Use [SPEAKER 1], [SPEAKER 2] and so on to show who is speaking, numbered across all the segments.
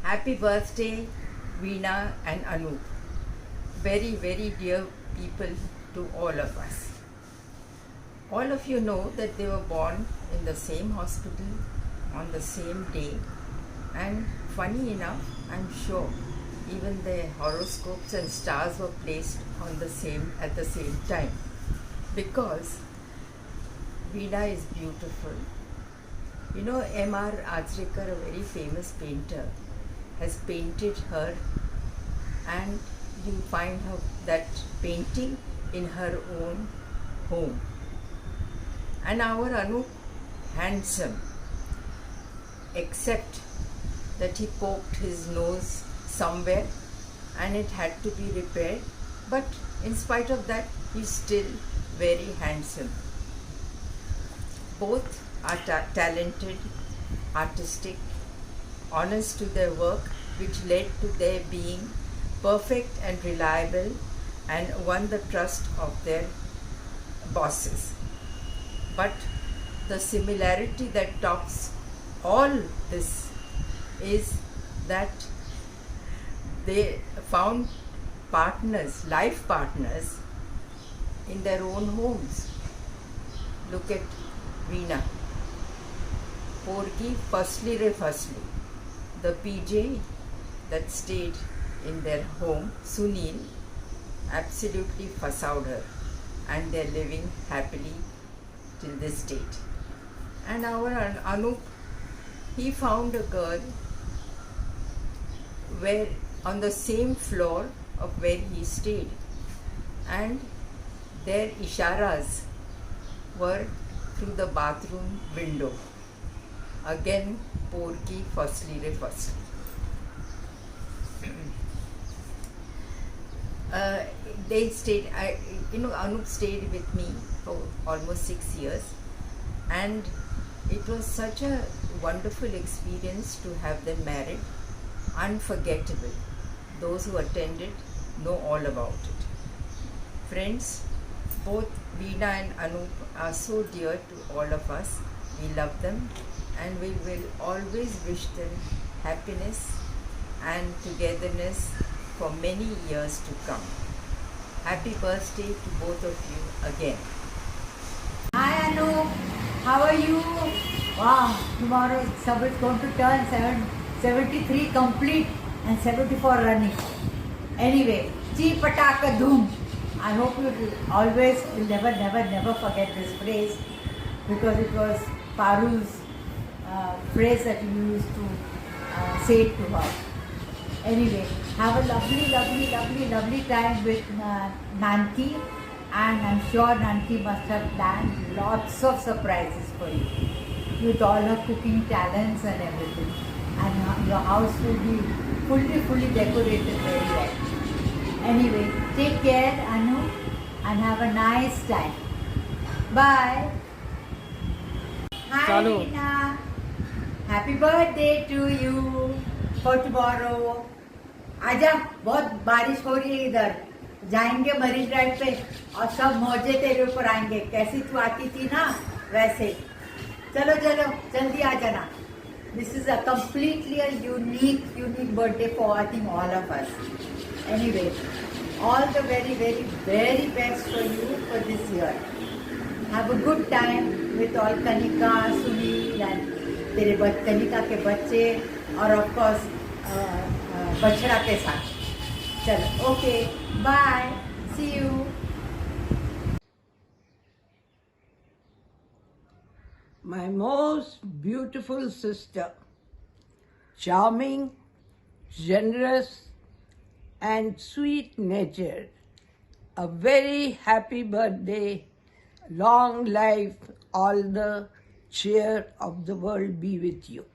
[SPEAKER 1] Happy birthday, Veena and Anup. Very, very dear people to all of us. All of you know that they were born in the same hospital on the same day, and funny enough, I'm sure even their horoscopes and stars were placed on the same at the same time, because Veena is beautiful. You know, M.R. Ajrekar, a very famous painter, has painted her, and you find her that painting in her own home. And our Anup, handsome, except that he poked his nose somewhere and it had to be repaired. But in spite of that, he's still very handsome. Both are talented, artistic, honest to their work, which led to their being perfect and reliable and won the trust of their bosses. But the similarity that tops all this is that they found partners, life partners, in their own homes. Look at Veena. Porgy firstly re firstly. The PJ that stayed in their home, Sunil, absolutely fussed her, and they're living happily till this date. And our Anup, he found a girl where on the same floor of where he stayed, and their isharas were through the bathroom window. Again, Porky firstly re firstly. They stayed, Anup stayed with me for almost 6 years, and it was such a wonderful experience to have them married. Unforgettable. Those who attended know all about it. Friends, both Veena and Anup are so dear to all of us. We love them, and we will always wish them happiness and togetherness for many years to come. Happy birthday to both of you again.
[SPEAKER 2] Hi Anu, how are you? Wow, tomorrow Sab is going to turn 73 complete and 74 running. Anyway, Chi Pataka Dhoom. I hope you will never forget this phrase, because it was Paru's phrase that you used to say to her. Anyway, have a lovely time with Nanki, and I'm sure Nanki must have planned lots of surprises for you with all her cooking talents and everything. And your house will be fully decorated very well. Anyway, take care, Anu, and have a nice time. Bye. Hi,
[SPEAKER 3] Chalu.
[SPEAKER 2] Reena. Happy birthday to you for tomorrow. आजा, बहुत बारिश हो रही है इधर. जाएंगे marine drive पे और सब मौजे तेरे ऊपर आएंगे. कैसी तू आती थी ना वैसे. चलो जल्दी आ जाना. This is a completely a unique birthday for I think all of us. Anyway, all the very best for you for this year. Have a good time with all Kanika, Sunil and तेरे कनिका के बच्चे, और of course बछड़ा के साथ. चलो, okay, bye, see you.
[SPEAKER 3] My most beautiful sister, charming, generous, and sweet natured. A very happy birthday, long life, all the cheer of the world be with you.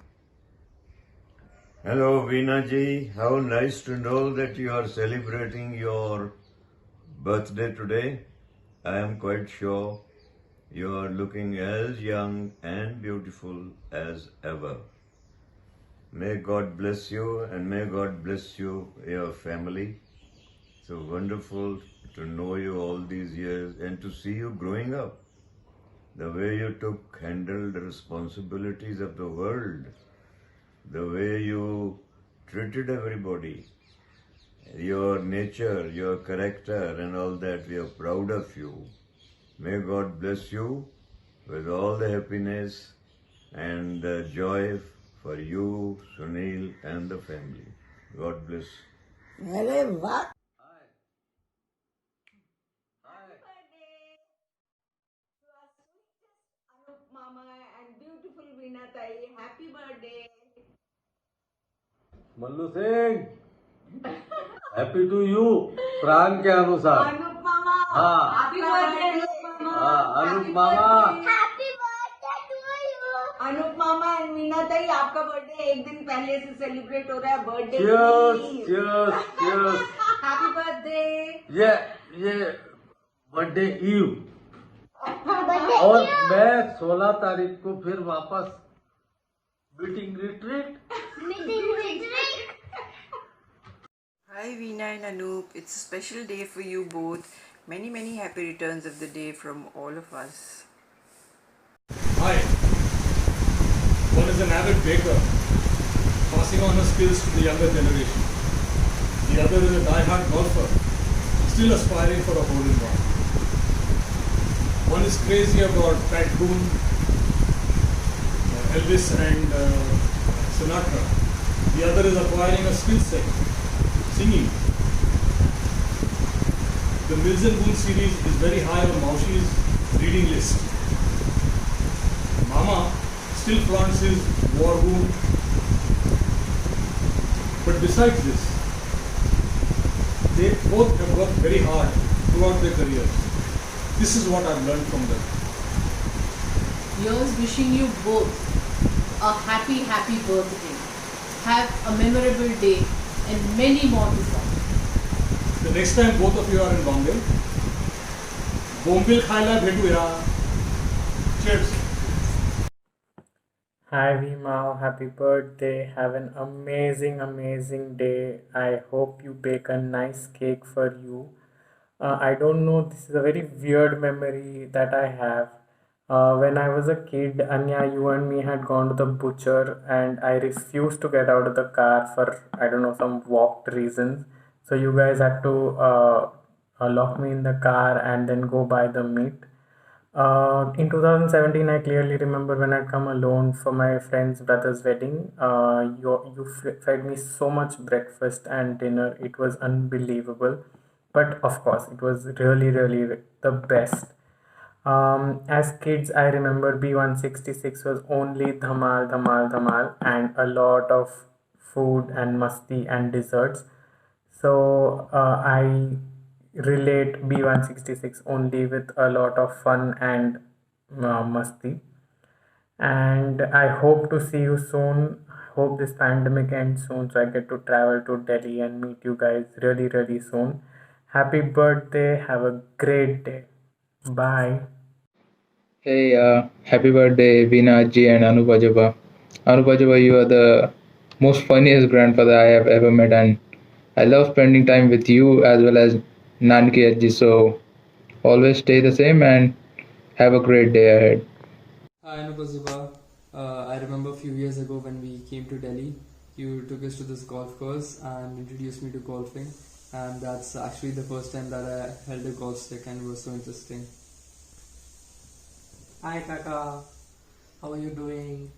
[SPEAKER 4] Hello, Veena ji. How nice to know that you are celebrating your birthday today. I am quite sure you are looking as young and beautiful as ever. May God bless you, and may God bless you, your family. So wonderful to know you all these years and to see you growing up. The way you handled the responsibilities of the world, the way you treated everybody. Your nature, your character, and all that, we are proud of you. May God bless you with all the happiness and joy for you, Sunil, and the family. God bless.
[SPEAKER 3] अरे वाह
[SPEAKER 5] Mama and beautiful Veena Tai, happy birthday.
[SPEAKER 6] Mallu Singh happy to you प्राण के अनुसार
[SPEAKER 5] Anup Mama,
[SPEAKER 6] हाँ।
[SPEAKER 5] happy birthday Anup Mama.
[SPEAKER 6] Anup Mama
[SPEAKER 5] Anup Mama and Veena Tai, आपका birthday एक दिन पहले से सेलिब्रेट हो रहा है birthday
[SPEAKER 6] cheers cheers cheers
[SPEAKER 5] happy birthday
[SPEAKER 6] ये बर्थडे ईव और मैं 16 तारीख को फिर वापस meeting retreat
[SPEAKER 1] Hi Veena and Anoop, it's a special day for you both. Many, many happy returns of the day from all of us.
[SPEAKER 7] Hi. One is an avid baker, passing on her skills to the younger generation. The other is a die-hard golfer, still aspiring for a hole-in-one. One is crazy about Pat Boone, Elvis and Sinatra. The other is acquiring a skill set, singing. The Mills and Boone series is very high on Maushi's reading list. Mama still flaunts his war wound. But besides this, they both have worked very hard throughout their careers. This is what I've learned from them.
[SPEAKER 8] Here's wishing you both a happy, happy birthday. Have a memorable day and many more to come.
[SPEAKER 7] The next time both of you are in Bombay, Bombil Khaila Bhetuya. Cheers.
[SPEAKER 9] Hi Vimao, happy birthday. Have an amazing, amazing day. I hope you bake a nice cake for you. I don't know, this is a very weird memory that I have. When I was a kid, Anya, you and me had gone to the butcher and I refused to get out of the car for, I don't know, some walked reasons. So you guys had to lock me in the car and then go buy the meat. In 2017, I clearly remember when I'd come alone for my friend's brother's wedding. You fed me so much breakfast and dinner. It was unbelievable. But of course, it was really, really the best. As kids, I remember B166 was only dhamal, dhamal, dhamal, and a lot of food and masti and desserts. So I relate B166 only with a lot of fun and masti. And I hope to see you soon. Hope this pandemic ends soon so I get to travel to Delhi and meet you guys really, really soon. Happy birthday. Have a great day. Bye.
[SPEAKER 10] Hey, happy birthday, Veena ji and Anupajaba. Anupajaba, you are the most funniest grandfather I have ever met, and I love spending time with you as well as Nanki Ajji. So always stay the same and have a great day ahead.
[SPEAKER 11] Hi Anupajaba. I remember a few years ago when we came to Delhi, you took us to this golf course and introduced me to golfing, and that's actually the first time that I held a golf stick, and it was so interesting.
[SPEAKER 12] Hi Kaka, how are you doing?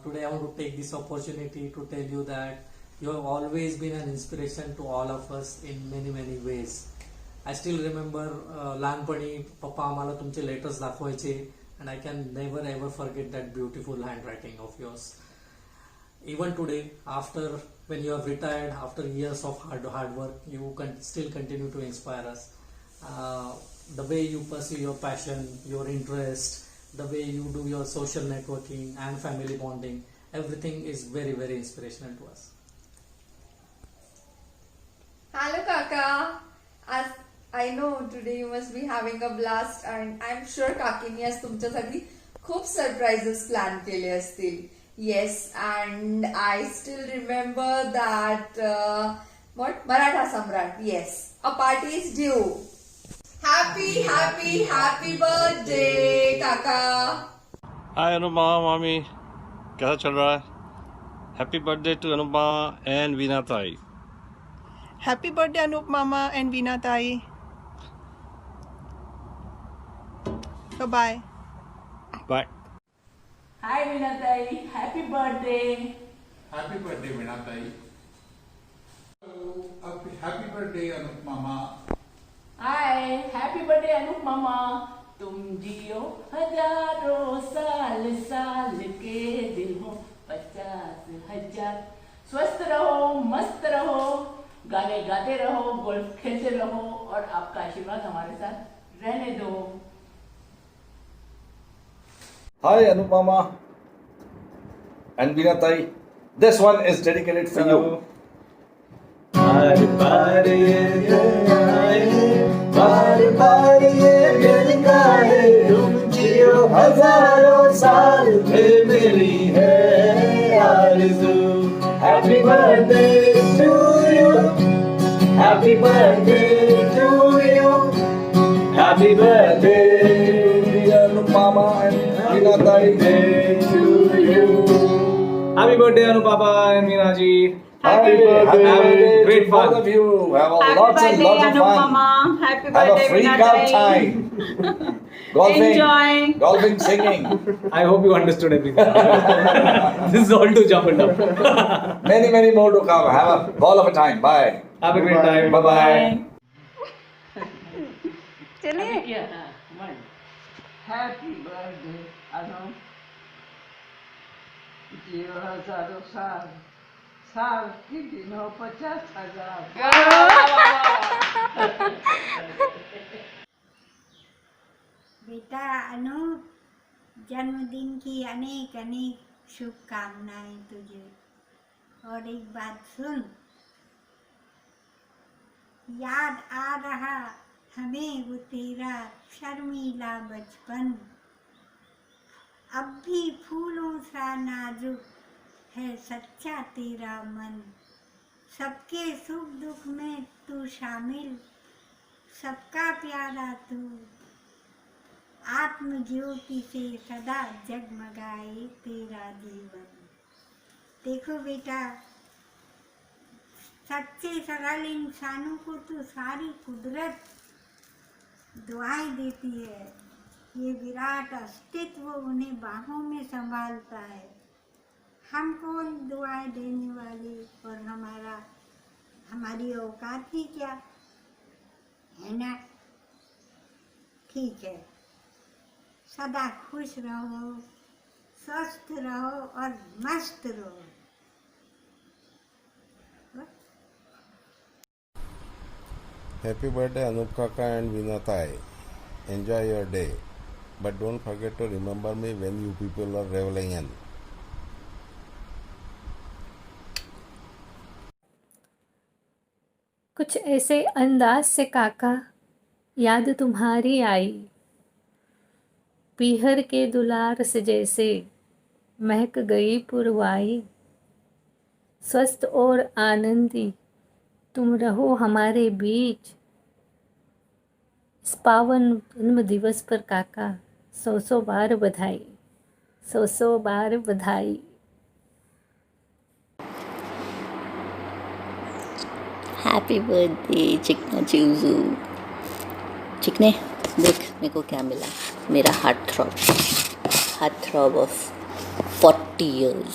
[SPEAKER 12] Today I want to take this opportunity to tell you that you have always been an inspiration to all of us in many many ways. I still remember लहानपणी पप्पा आम्हाला तुमचे letters दाखवायचे, and I can never ever forget that beautiful handwriting of yours. Even today, after when you have retired, after years of hard work, you can still continue to inspire us. The way you pursue your passion, your interest, the way you do your social networking and family bonding, everything is very, very inspirational to us.
[SPEAKER 13] Hello Kaka, as I know today you must be having a blast and I'm sure काकींनी आज तुमच्यासाठी खूप surprises plan केले असतील. Yes, and I still remember that what Maratha Samrat. Yes, a party is due. Happy, happy, happy birthday, Kaka.
[SPEAKER 14] हाय अनुमा मामी, कैसा चल रहा है? Happy birthday to Anupama and Veena Tai.
[SPEAKER 15] Happy birthday Anup Mama and Veena Tai. Bye-bye.
[SPEAKER 14] Bye.
[SPEAKER 16] Hi Veena Tai, happy birthday.
[SPEAKER 17] Happy birthday, Veena Tai. Happy birthday, Anup Mama.
[SPEAKER 16] Hi, happy birthday Anup Mama. तुम जियो हजारों साल साल के दिन हो 50,000. स्वस्थ रहो, मस्त रहो, गाने गाते रहो, गोल्फ खेलते रहो और आपका आशीर्वाद हमारे साथ रहने दो.
[SPEAKER 6] Hi Anupama and Veena Tai. This one is dedicated for you.
[SPEAKER 18] बारी बारी ये दिन गाए तुम जियो हजारों साल ये मेरी है आरज़ू. Happy birthday to you. Happy birthday to you. Happy birthday
[SPEAKER 6] Anupama and Veena Tai.
[SPEAKER 18] to you.
[SPEAKER 9] Happy birthday Anupama and Veena ji.
[SPEAKER 6] Happy birthday.
[SPEAKER 9] Have great
[SPEAKER 6] to
[SPEAKER 9] fun.
[SPEAKER 6] both of you. Have a
[SPEAKER 19] Happy
[SPEAKER 6] lots and
[SPEAKER 19] birthday,
[SPEAKER 6] lots of fun.
[SPEAKER 19] Anupama. Happy
[SPEAKER 6] Have
[SPEAKER 19] birthday,
[SPEAKER 6] a freak
[SPEAKER 19] Veena
[SPEAKER 6] out
[SPEAKER 19] Tai.
[SPEAKER 6] time. Golfing.
[SPEAKER 19] Enjoy.
[SPEAKER 6] Golfing, singing.
[SPEAKER 9] I hope you understood everything. This is all to jump and down.
[SPEAKER 6] Many, many more to come. Have a ball of a time. Bye.
[SPEAKER 9] Have a great time.
[SPEAKER 6] Bye-bye.
[SPEAKER 1] चलिए. Happy birthday, Anup. जियो हजारों साल, साल की दिनों 50,000.
[SPEAKER 20] बेटा अनूप, जन्मदिन की अनेक अनेक शुभकामनाएं तुझे. और एक बात सुन, याद आ रहा हमें वो तेरा शर्मीला बचपन. अब भी फूलों सा नाजुक है सच्चा तेरा मन. सबके सुख दुख में तू शामिल, सबका प्यारा तू. आत्म ज्योति से सदा जगमगाए तेरा जीवन. देखो बेटा, सच्चे सरल इंसानों को तो सारी कुदरत दुआएं देती है. ये विराट अस्तित्व उन्हें बाहों में संभालता है. हम कौन दुआएं देने वाले, और हमारी औकात ही क्या है ना. ठीक है, सदा खुश रहो, स्वस्थ रहो और मस्त रहो.
[SPEAKER 21] Happy birthday Anup Kaka and Veena Tai. Enjoy your day. But don't forget to remember me when you people are reveling in.
[SPEAKER 22] कुछ ऐसे अंदाज से काका याद तुम्हारी आई. पीहर के दुलार से जैसे महक गई पुरवाई. स्वस्थ और आनंदी तुम रहो हमारे बीच. इस पावन जन्म दिवस पर काका 100 बार बधाई, 100 बार बधाई.
[SPEAKER 23] हैप्पी बर्थडे चिकना चूजू. चिकने देख मेरे को क्या मिला. मेरा हार्ट थ्रॉब ऑफ 40 years.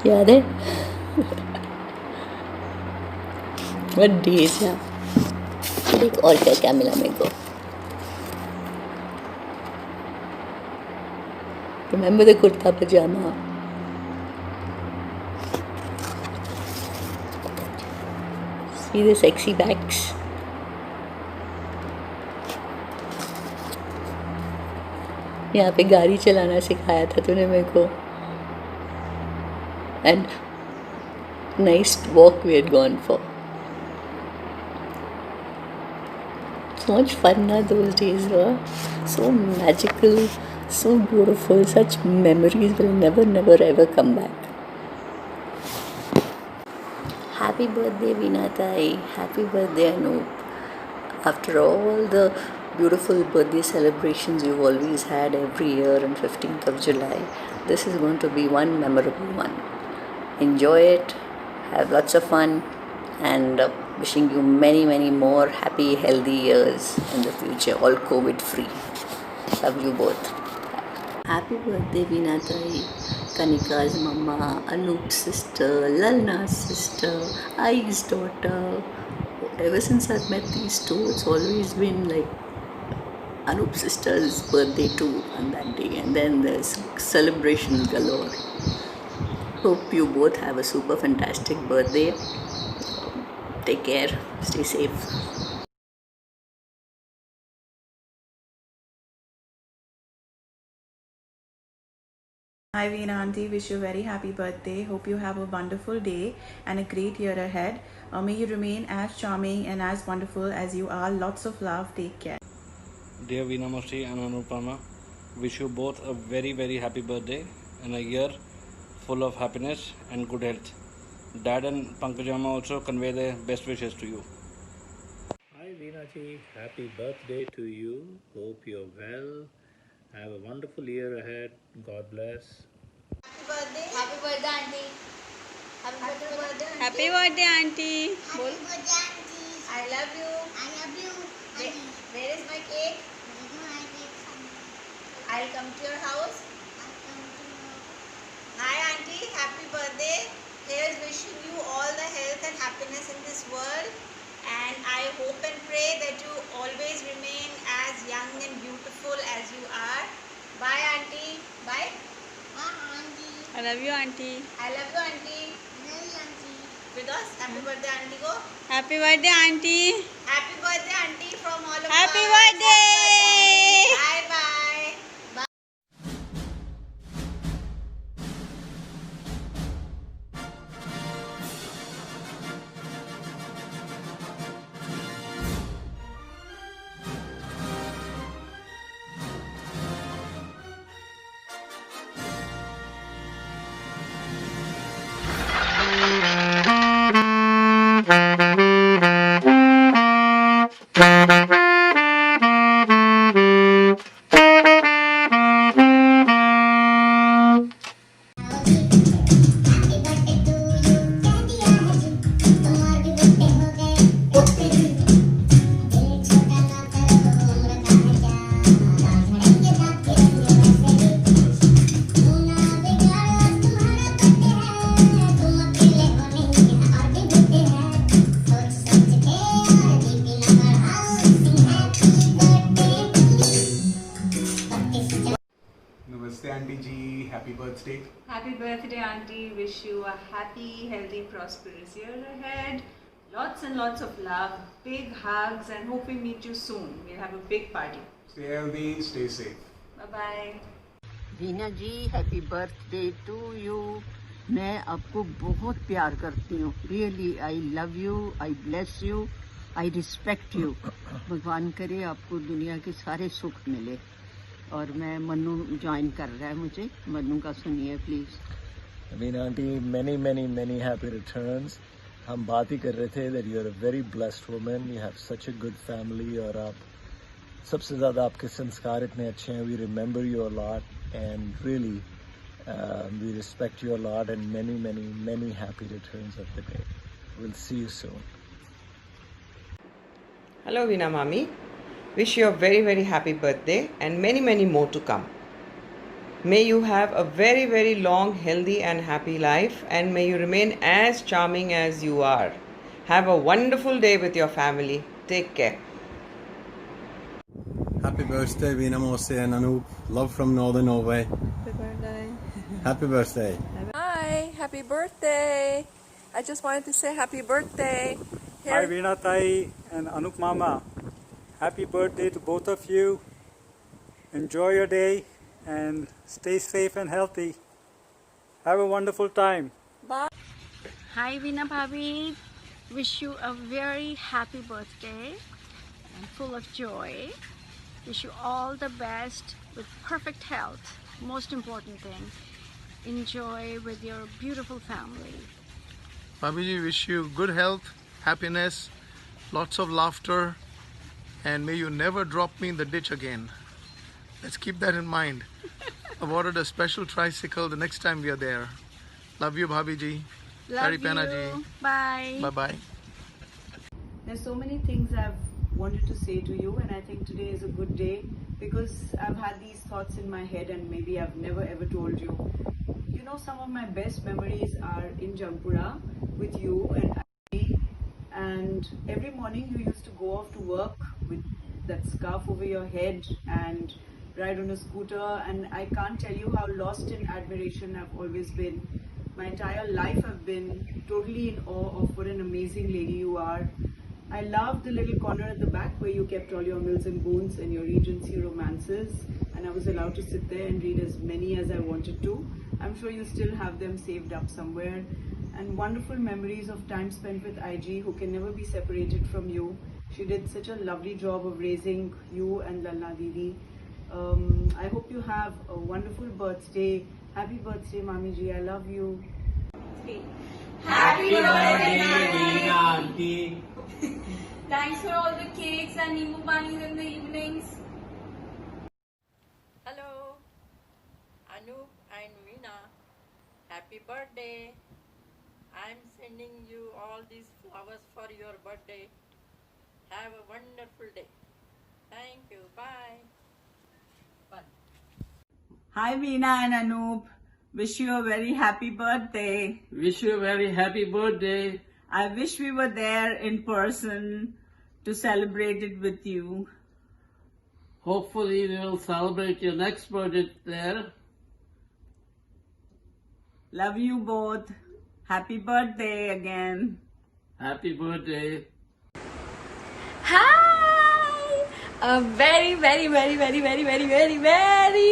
[SPEAKER 23] याद है? What days यार. देख और क्या क्या मिला मेरे को. Remember the kurta pajama? See the sexy bags? यहाँ पे गाड़ी चलाना सिखाया था तूने मेरे को. And nice walk we had gone for. So much fun na those days were. So magical, so beautiful. Such memories will never ever come back. Happy birthday Veena Tai. Happy birthday Anup. After all the beautiful birthday celebrations you've always had every year on 15th of July. This is going to be one memorable one. Enjoy it, have lots of fun, and wishing you many, many more happy, healthy years in the future, all COVID free. Love you both. Happy birthday, Vinatai, Kanika's mama, Anoop's sister, Lalna's sister, Ai's daughter. Ever since I've met these two, it's always been like Anoop's sister's birthday too on that day, and then there's celebrations galore. Hope you both have a super fantastic birthday. Take care, stay safe.
[SPEAKER 2] Hi Veena auntie, wish you a very happy birthday. Hope you have a wonderful day and a great year ahead. May you remain as charming and as wonderful as you are. Lots of love. Take care.
[SPEAKER 14] Dear Veena Masti and Anupama, wish you both a very, very happy birthday and a year full of happiness and good health. Dad and Pankajama also convey their best wishes to you.
[SPEAKER 4] Hi Veena ji, happy birthday to you. Hope you're well. Have a wonderful year ahead. God bless.
[SPEAKER 19] Happy birthday, auntie. Happy birthday, auntie.
[SPEAKER 24] Happy birthday, auntie.
[SPEAKER 19] Happy birthday, auntie. I love you. I love you. Where is my cake? I'll come to your house. Hi, auntie. Happy birthday. Here's wishing you all the health and happiness in this world. And I hope and pray that you always remain as young and beautiful as you are. Bye, auntie. Bye. Bye, auntie.
[SPEAKER 24] I love you, auntie.
[SPEAKER 19] I love you, auntie. I love you, auntie. Fidos, happy birthday, auntie. Go.
[SPEAKER 24] Happy birthday, auntie.
[SPEAKER 19] Happy birthday, auntie, from all of us.
[SPEAKER 24] Happy birthday.
[SPEAKER 19] Bye, bye. Bye.
[SPEAKER 25] Namaste Auntie Ji, happy birthday.
[SPEAKER 26] Happy birthday, auntie. Wish you a happy, healthy, prosperous year ahead. Lots and lots of love, big hugs, and hope we meet you soon. We'll have a big party.
[SPEAKER 25] Stay healthy, stay safe.
[SPEAKER 26] Bye-bye.
[SPEAKER 3] Veena ji happy birthday to you. मैं आपको बहुत प्यार करती हूँ। Really I love you, I bless you, I respect you. भगवान करे आपको दुनिया के सारे सुख मिले। और मैं मन्नू ज्वाइन कर रहा है मुझे, मन्नू का सुनिए please.
[SPEAKER 27] Veena aunty many many many happy returns। हम बात ही कर रहे थे that you are a very blessed woman, you have such a good family और आप सबसे ज़्यादा आपके संस्कार इतने अच्छे हैं। We remember you a lot and really we respect you a lot and many many many happy returns of the day। We'll see you soon।
[SPEAKER 28] Hello Veena Mami, wish you a very very happy birthday and many many more to come। May you have a very very long, healthy and happy life and may you remain as charming as you are। Have a wonderful day with your family। Take care।
[SPEAKER 29] Happy birthday Veena Mose and Anoop, love from Northern Norway।
[SPEAKER 30] Happy birthday।
[SPEAKER 29] Happy birthday।
[SPEAKER 30] Hi, happy birthday। I just wanted to say happy birthday।
[SPEAKER 31] Hi Veena Tai and Anoop Mama, happy birthday to both of you। Enjoy your day and stay safe and healthy। Have a wonderful time।
[SPEAKER 30] Bye।
[SPEAKER 32] Hi Veena Bhabhi, wish you a very happy birthday and full of joy। Wish you all the best with perfect health, most important thing। Enjoy with your beautiful family।
[SPEAKER 33] Bhabhi ji, wish you good health, happiness, lots of laughter
[SPEAKER 5] and may you never drop me in the ditch again. Let's keep that in mind. I've ordered a special tricycle the next time we are there. Love you, Bhabhi ji.
[SPEAKER 32] Love
[SPEAKER 5] Pehna
[SPEAKER 32] you.
[SPEAKER 5] ji.
[SPEAKER 32] Bye.
[SPEAKER 5] Bye-bye.
[SPEAKER 2] There's so many things I've wanted to say to you, and I think today is a good day because I've had these thoughts in my head and maybe I've never ever told you. You know, some of my best memories are in Jampura with you and every morning you used to go off to work with that scarf over your head and ride on a scooter, and I can't tell you how lost in admiration I've always been. My entire life I've been totally in awe of what an amazing lady you are. I loved the little corner at the back where you kept all your Mills and Boons and your Regency romances, and I was allowed to sit there and read as many as I wanted to. I'm sure you still have them saved up somewhere. And wonderful memories of time spent with IG, who can never be separated from you. She did such a lovely job of raising you and Lalna Didi. I hope you have a wonderful birthday. Happy birthday, Mami ji. I love you.
[SPEAKER 24] Happy birthday,
[SPEAKER 7] Veena auntie.
[SPEAKER 24] Thanks for all the cakes and Nimbu Panis in the evenings.
[SPEAKER 1] Hello, Anup and Veena. Happy birthday. I'm sending you all these flowers for your birthday. Have a wonderful day. Thank you. Bye. Bye.
[SPEAKER 2] Hi Veena and Anup. Wish you a very happy birthday.
[SPEAKER 7] Wish you a very happy birthday.
[SPEAKER 2] I wish we were there in person to celebrate it with you.
[SPEAKER 7] Hopefully we will celebrate your next birthday there.
[SPEAKER 2] Love you both. Happy birthday again.
[SPEAKER 7] Happy birthday.
[SPEAKER 32] Hi! A very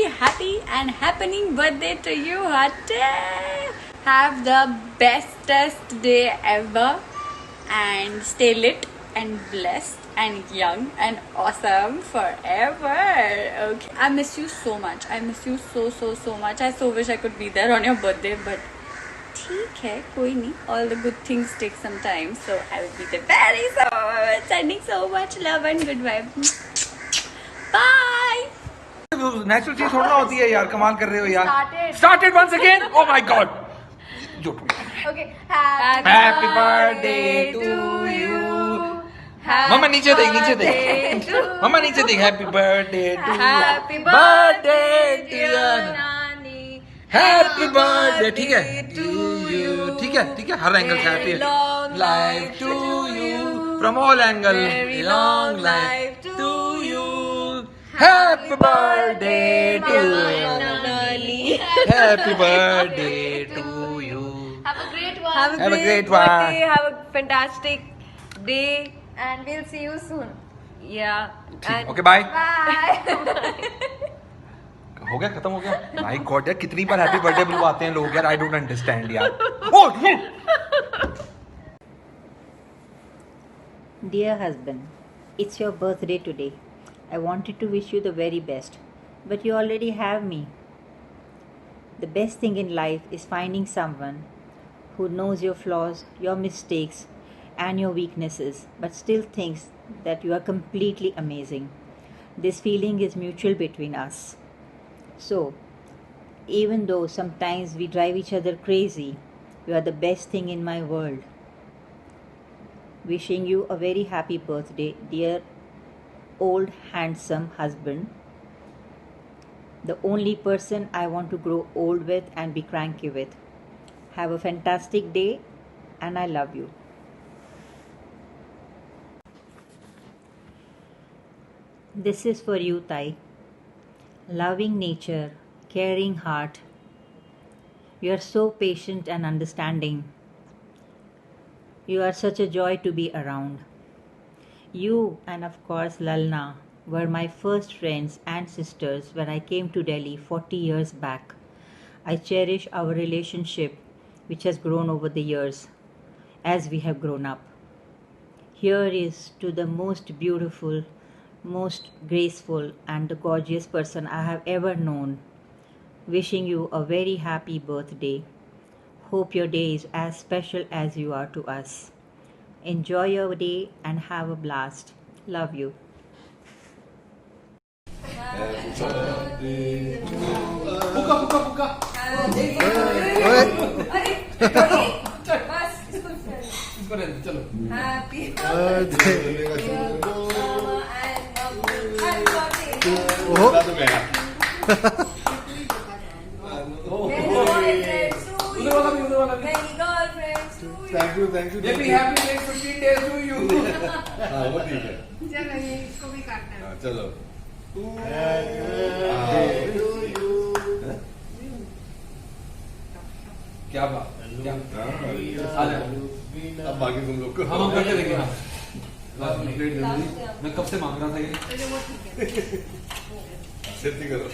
[SPEAKER 32] happy and happening birthday to you, Hate. Have the bestest day ever and stay lit and blessed and young and awesome forever. Okay. I miss you so much. I miss you so much. I so wish I could be there on your birthday, but ठीक है, कोई नहीं. All the good things take some time, so I will be there very soon. Sending so much love and good vibe. Bye.
[SPEAKER 8] Natural चीज थोड़ा होती है यार, कमाल कर रहे हो यार.
[SPEAKER 32] Started
[SPEAKER 8] once again. Oh my god.
[SPEAKER 32] Okay.
[SPEAKER 8] Happy birthday to you. Mama नीचे देख. Mama नीचे देख. Happy birthday to you.
[SPEAKER 32] Happy birthday
[SPEAKER 8] to you. Happy birthday. ठीक है. ठीक है. हर एंगल से happy.
[SPEAKER 32] Long
[SPEAKER 8] life to you. From all angles.
[SPEAKER 32] Very long life
[SPEAKER 8] to you. Happy birthday to you. Happy birthday to you.
[SPEAKER 32] Have a great one.
[SPEAKER 8] Have a great
[SPEAKER 32] birthday. Have a fantastic day, and we'll see you soon. Yeah.
[SPEAKER 8] Okay, bye.
[SPEAKER 32] Bye.
[SPEAKER 8] हो गया, खत्म हो गया. My God यार, कितनी बार happy birthday बुलवाते हैं लोग यार. आई डोंट अंडरस्टैंड यार.
[SPEAKER 9] Dear husband, it's your birthday today. I wanted to wish you the very best, but you already have me. The best thing in life is finding someone who knows your flaws, your mistakes, and your weaknesses, but still thinks that you are completely amazing. This feeling is mutual between us. So, even though sometimes we drive each other crazy, you are the best thing in my world. Wishing you a very happy birthday, dear old handsome husband. The only person I want to grow old with and be cranky with. Have a fantastic day and I love you. This is for you, Tai. Loving nature, caring heart. You are so patient and understanding. You are such a joy to be around. You and of course Lalna were my first friends and sisters when I came to Delhi 40 years back. I cherish our relationship, which has grown over the years as we have grown up. Here is to the most beautiful, most graceful and the gorgeous person I have ever known. Wishing you a very happy birthday. Hope your day is as special as you are to us. Enjoy your day and have a blast. Love you.
[SPEAKER 8] बुका बुका बुका
[SPEAKER 30] बस इसको
[SPEAKER 8] चलो
[SPEAKER 30] happy
[SPEAKER 8] thank you happy next 15 days to you हाँ वो ठीक है
[SPEAKER 30] चलो ये इसको भी काटना है
[SPEAKER 8] चलो क्या बात क्या आ जाओ अब बाकी तुम लोग को हम करके देंगे ना प्लेट मैं कब से मांग रहा था ये खेती करो